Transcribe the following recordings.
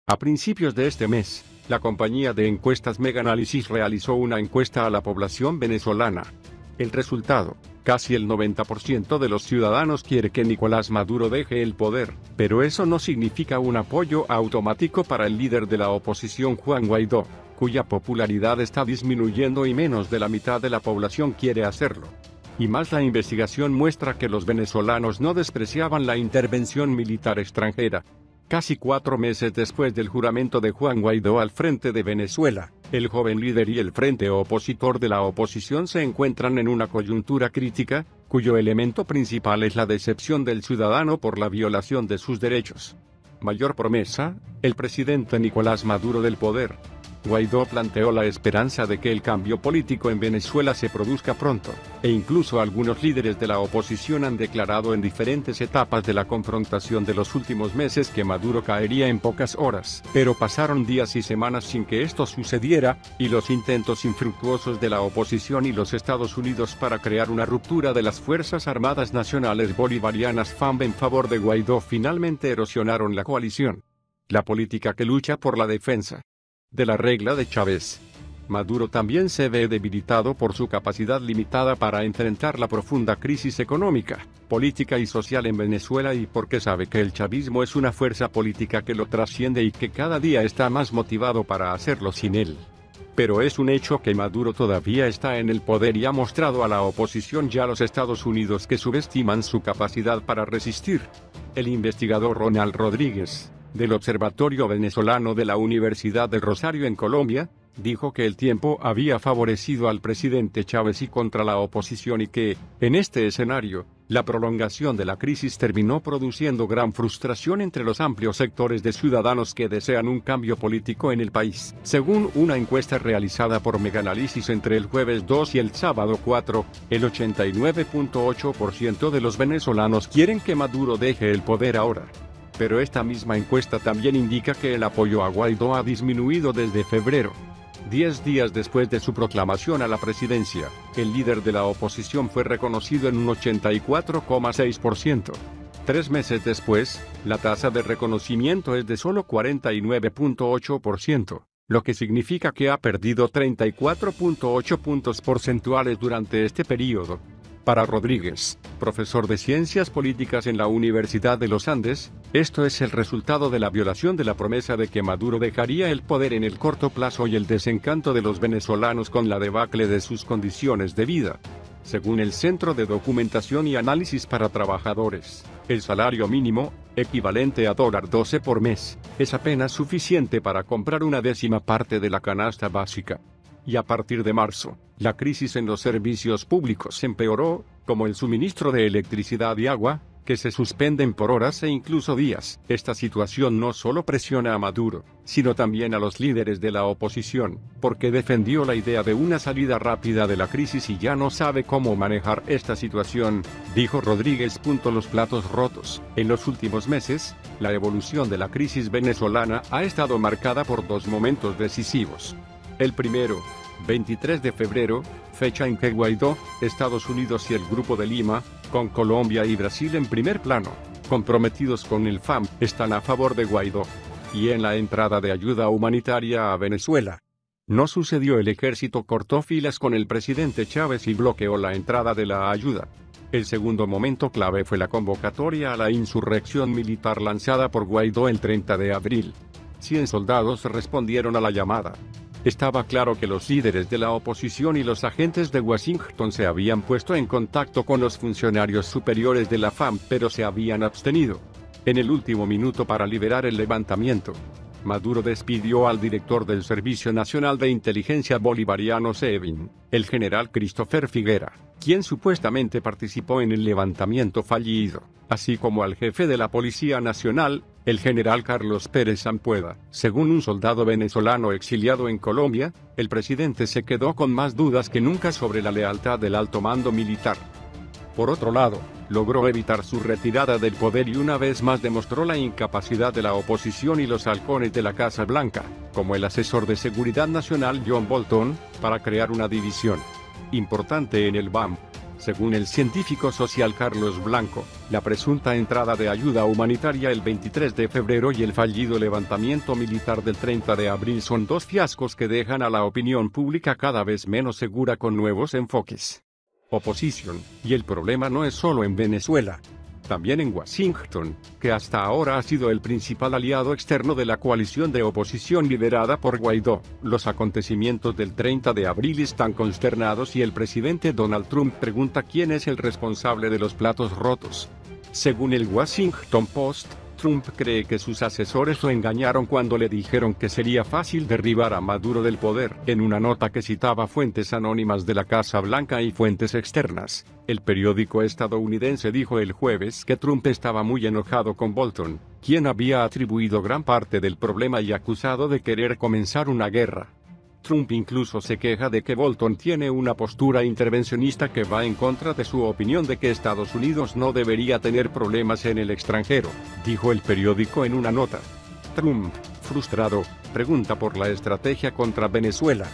A principios de este mes, la compañía de encuestas Meganalysis realizó una encuesta a la población venezolana. El resultado: casi el 90% de los ciudadanos quiere que Nicolás Maduro deje el poder, pero eso no significa un apoyo automático para el líder de la oposición Juan Guaidó, cuya popularidad está disminuyendo y menos de la mitad de la población quiere hacerlo. Y más, la investigación muestra que los venezolanos no despreciaban la intervención militar extranjera. Casi 4 meses después del juramento de Juan Guaidó al frente de Venezuela, el joven líder y el frente opositor de la oposición se encuentran en una coyuntura crítica, cuyo elemento principal es la decepción del ciudadano por la violación de sus derechos. Mayor promesa: el presidente Nicolás Maduro del poder. Guaidó planteó la esperanza de que el cambio político en Venezuela se produzca pronto, e incluso algunos líderes de la oposición han declarado en diferentes etapas de la confrontación de los últimos meses que Maduro caería en pocas horas. Pero pasaron días y semanas sin que esto sucediera, y los intentos infructuosos de la oposición y los Estados Unidos para crear una ruptura de las Fuerzas Armadas Nacionales Bolivarianas FARC en favor de Guaidó finalmente erosionaron la coalición. La política que lucha por la defensa de la regla de Chávez. Maduro también se ve debilitado por su capacidad limitada para enfrentar la profunda crisis económica, política y social en Venezuela, y porque sabe que el chavismo es una fuerza política que lo trasciende y que cada día está más motivado para hacerlo sin él. Pero es un hecho que Maduro todavía está en el poder y ha mostrado a la oposición y a los Estados Unidos que subestiman su capacidad para resistir. El investigador Ronald Rodríguez, del Observatorio Venezolano de la Universidad del Rosario en Colombia, dijo que el tiempo había favorecido al presidente Chávez y contra la oposición, y que, en este escenario, la prolongación de la crisis terminó produciendo gran frustración entre los amplios sectores de ciudadanos que desean un cambio político en el país. Según una encuesta realizada por Meganalysis entre el jueves 2 y el sábado 4, el 89.8% de los venezolanos quieren que Maduro deje el poder ahora. Pero esta misma encuesta también indica que el apoyo a Guaidó ha disminuido desde febrero. 10 días después de su proclamación a la presidencia, el líder de la oposición fue reconocido en un 84,6%. 3 meses después, la tasa de reconocimiento es de solo 49,8%, lo que significa que ha perdido 34,8 puntos porcentuales durante este periodo. Para Rodríguez, profesor de Ciencias Políticas en la Universidad de los Andes, esto es el resultado de la violación de la promesa de que Maduro dejaría el poder en el corto plazo y el desencanto de los venezolanos con la debacle de sus condiciones de vida. Según el Centro de Documentación y Análisis para Trabajadores, el salario mínimo, equivalente a $12 por mes, es apenas suficiente para comprar una décima parte de la canasta básica. Y a partir de marzo, la crisis en los servicios públicos empeoró, como el suministro de electricidad y agua, que se suspenden por horas e incluso días. Esta situación no solo presiona a Maduro, sino también a los líderes de la oposición, porque defendió la idea de una salida rápida de la crisis y ya no sabe cómo manejar esta situación, dijo Rodríguez. Los platos rotos. En los últimos meses, la evolución de la crisis venezolana ha estado marcada por 2 momentos decisivos. El primero, 23 de febrero, fecha en que Guaidó, Estados Unidos y el Grupo de Lima, con Colombia y Brasil en primer plano, comprometidos con el FARC, están a favor de Guaidó, y en la entrada de ayuda humanitaria a Venezuela. No sucedió. El ejército cortó filas con el presidente Chávez y bloqueó la entrada de la ayuda. El segundo momento clave fue la convocatoria a la insurrección militar lanzada por Guaidó el 30 de abril. 100 soldados respondieron a la llamada. Estaba claro que los líderes de la oposición y los agentes de Washington se habían puesto en contacto con los funcionarios superiores de la FARC, pero se habían abstenido. En el último minuto, para liberar el levantamiento, Maduro despidió al director del Servicio Nacional de Inteligencia Bolivariano SEBIN, el general Christopher Figuera, quien supuestamente participó en el levantamiento fallido, así como al jefe de la Policía Nacional, el general Carlos Pérez Ampueda. Según un soldado venezolano exiliado en Colombia, el presidente se quedó con más dudas que nunca sobre la lealtad del alto mando militar. Por otro lado, logró evitar su retirada del poder y una vez más demostró la incapacidad de la oposición y los halcones de la Casa Blanca, como el asesor de Seguridad Nacional John Bolton, para crear una división importante en el BAM. Según el científico social Carlos Blanco, la presunta entrada de ayuda humanitaria el 23 de febrero y el fallido levantamiento militar del 30 de abril son dos fiascos que dejan a la opinión pública cada vez menos segura con nuevos enfoques. Oposición, y el problema no es solo en Venezuela. También en Washington, que hasta ahora ha sido el principal aliado externo de la coalición de oposición liderada por Guaidó. Los acontecimientos del 30 de abril están consternados y el presidente Donald Trump pregunta quién es el responsable de los platos rotos. Según el Washington Post, Trump cree que sus asesores lo engañaron cuando le dijeron que sería fácil derribar a Maduro del poder. En una nota que citaba fuentes anónimas de la Casa Blanca y fuentes externas, el periódico estadounidense dijo el jueves que Trump estaba muy enojado con Bolton, quien había atribuido gran parte del problema y acusado de querer comenzar una guerra. Trump incluso se queja de que Bolton tiene una postura intervencionista que va en contra de su opinión de que Estados Unidos no debería tener problemas en el extranjero, dijo el periódico en una nota. Trump, frustrado, pregunta por la estrategia contra Venezuela.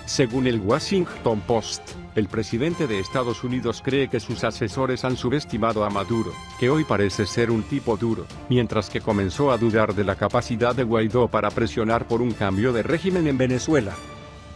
Según el Washington Post, el presidente de Estados Unidos cree que sus asesores han subestimado a Maduro, que hoy parece ser un tipo duro, mientras que comenzó a dudar de la capacidad de Guaidó para presionar por un cambio de régimen en Venezuela.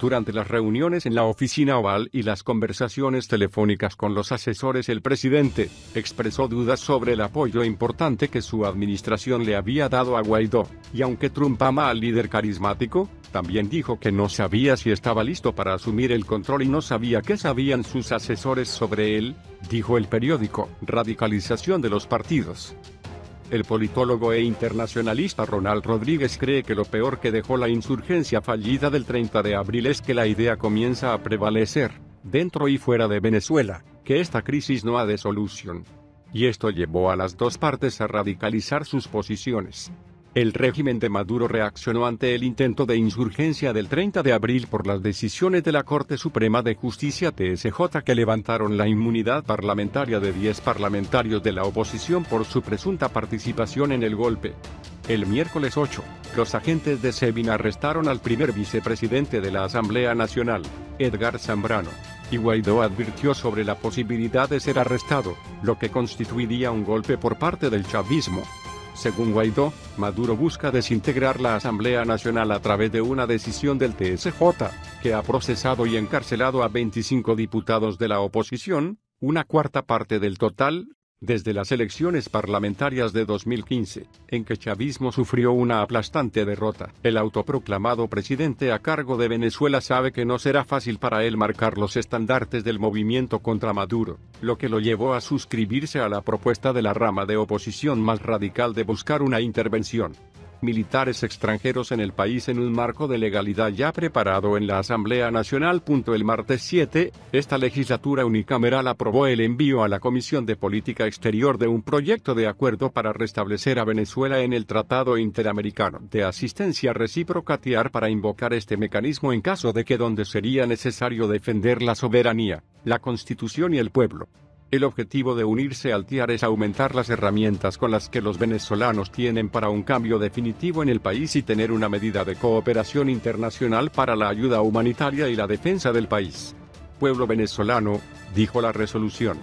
Durante las reuniones en la oficina oval y las conversaciones telefónicas con los asesores, el presidente expresó dudas sobre el apoyo importante que su administración le había dado a Guaidó, y aunque Trump ama al líder carismático, también dijo que no sabía si estaba listo para asumir el control y no sabía qué sabían sus asesores sobre él, dijo el periódico. Radicalización de los partidos. El politólogo e internacionalista Ronald Rodríguez cree que lo peor que dejó la insurgencia fallida del 30 de abril es que la idea comienza a prevalecer, dentro y fuera de Venezuela, que esta crisis no ha de solución. Y esto llevó a las dos partes a radicalizar sus posiciones. El régimen de Maduro reaccionó ante el intento de insurgencia del 30 de abril por las decisiones de la Corte Suprema de Justicia TSJ que levantaron la inmunidad parlamentaria de 10 parlamentarios de la oposición por su presunta participación en el golpe. El miércoles 8, los agentes de SEBIN arrestaron al primer vicepresidente de la Asamblea Nacional, Edgar Zambrano, y Guaidó advirtió sobre la posibilidad de ser arrestado, lo que constituiría un golpe por parte del chavismo. Según Guaidó, Maduro busca desintegrar la Asamblea Nacional a través de una decisión del TSJ, que ha procesado y encarcelado a 25 diputados de la oposición, una cuarta parte del total, desde las elecciones parlamentarias de 2015, en que chavismo sufrió una aplastante derrota. El autoproclamado presidente a cargo de Venezuela sabe que no será fácil para él marcar los estandartes del movimiento contra Maduro, lo que lo llevó a suscribirse a la propuesta de la rama de oposición más radical de buscar una intervención militares extranjeros en el país en un marco de legalidad ya preparado en la Asamblea Nacional. El martes 7, esta legislatura unicameral aprobó el envío a la Comisión de Política Exterior de un proyecto de acuerdo para restablecer a Venezuela en el Tratado Interamericano de Asistencia Recíproca TIAR para invocar este mecanismo en caso de que donde sería necesario defender la soberanía, la Constitución y el pueblo. El objetivo de unirse al TIAR es aumentar las herramientas con las que los venezolanos tienen para un cambio definitivo en el país y tener una medida de cooperación internacional para la ayuda humanitaria y la defensa del país. Pueblo venezolano, dijo la resolución.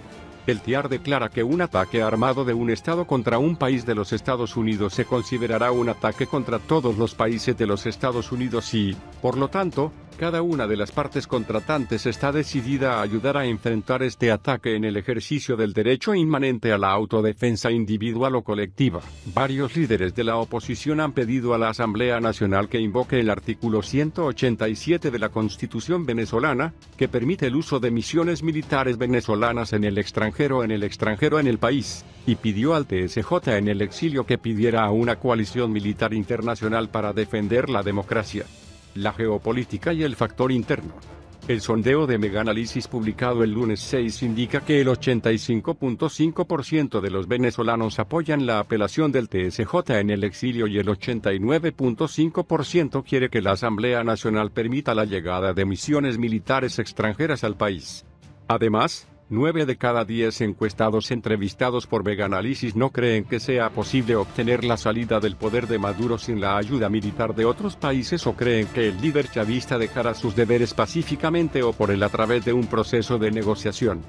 El TIAR declara que un ataque armado de un Estado contra un país de los Estados Unidos se considerará un ataque contra todos los países de los Estados Unidos y, por lo tanto, cada una de las partes contratantes está decidida a ayudar a enfrentar este ataque en el ejercicio del derecho inmanente a la autodefensa individual o colectiva. Varios líderes de la oposición han pedido a la Asamblea Nacional que invoque el artículo 187 de la Constitución venezolana, que permite el uso de misiones militares venezolanas en el extranjero en el país, y pidió al TSJ en el exilio que pidiera a una coalición militar internacional para defender la democracia, la geopolítica y el factor interno. El sondeo de Meganalysis publicado el lunes 6 indica que el 85.5% de los venezolanos apoyan la apelación del TSJ en el exilio y el 89.5% quiere que la Asamblea Nacional permita la llegada de misiones militares extranjeras al país. Además, 9 de cada 10 encuestados entrevistados por Meganalysis no creen que sea posible obtener la salida del poder de Maduro sin la ayuda militar de otros países o creen que el líder chavista dejará sus deberes pacíficamente o por él a través de un proceso de negociación.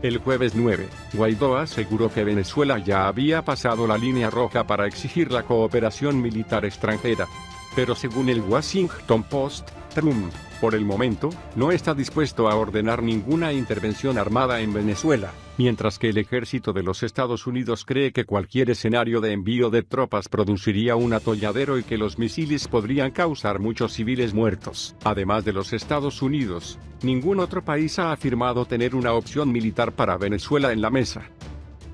El jueves 9, Guaidó aseguró que Venezuela ya había pasado la línea roja para exigir la cooperación militar extranjera. Pero según el Washington Post, Trump, por el momento, no está dispuesto a ordenar ninguna intervención armada en Venezuela, mientras que el ejército de los Estados Unidos cree que cualquier escenario de envío de tropas produciría un atolladero y que los misiles podrían causar muchos civiles muertos. Además de los Estados Unidos, ningún otro país ha afirmado tener una opción militar para Venezuela en la mesa.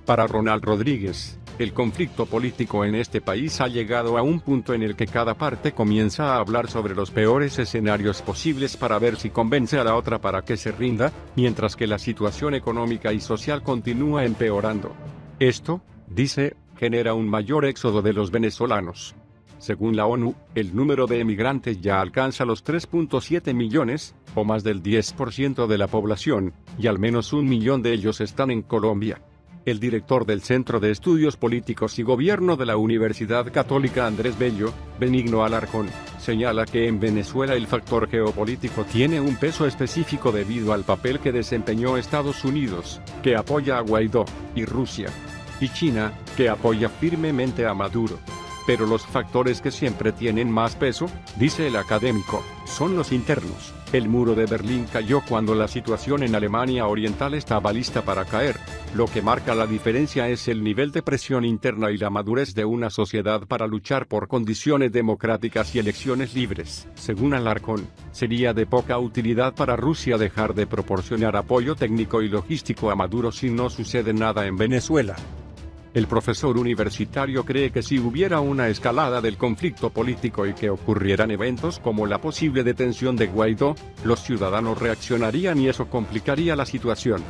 Para Ronald Rodríguez, el conflicto político en este país ha llegado a un punto en el que cada parte comienza a hablar sobre los peores escenarios posibles para ver si convence a la otra para que se rinda, mientras que la situación económica y social continúa empeorando. Esto, dice, genera un mayor éxodo de los venezolanos. Según la ONU, el número de emigrantes ya alcanza los 3.7 millones, o más del 10% de la población, y al menos 1 millón de ellos están en Colombia. El director del Centro de Estudios Políticos y Gobierno de la Universidad Católica Andrés Bello, Benigno Alarcón, señala que en Venezuela el factor geopolítico tiene un peso específico debido al papel que desempeñó Estados Unidos, que apoya a Guaidó, y Rusia, y China, que apoya firmemente a Maduro. Pero los factores que siempre tienen más peso, dice el académico, son los internos. El muro de Berlín cayó cuando la situación en Alemania Oriental estaba lista para caer. Lo que marca la diferencia es el nivel de presión interna y la madurez de una sociedad para luchar por condiciones democráticas y elecciones libres. Según Alarcón, sería de poca utilidad para Rusia dejar de proporcionar apoyo técnico y logístico a Maduro si no sucede nada en Venezuela. El profesor universitario cree que si hubiera una escalada del conflicto político y que ocurrieran eventos como la posible detención de Guaidó, los ciudadanos reaccionarían y eso complicaría la situación.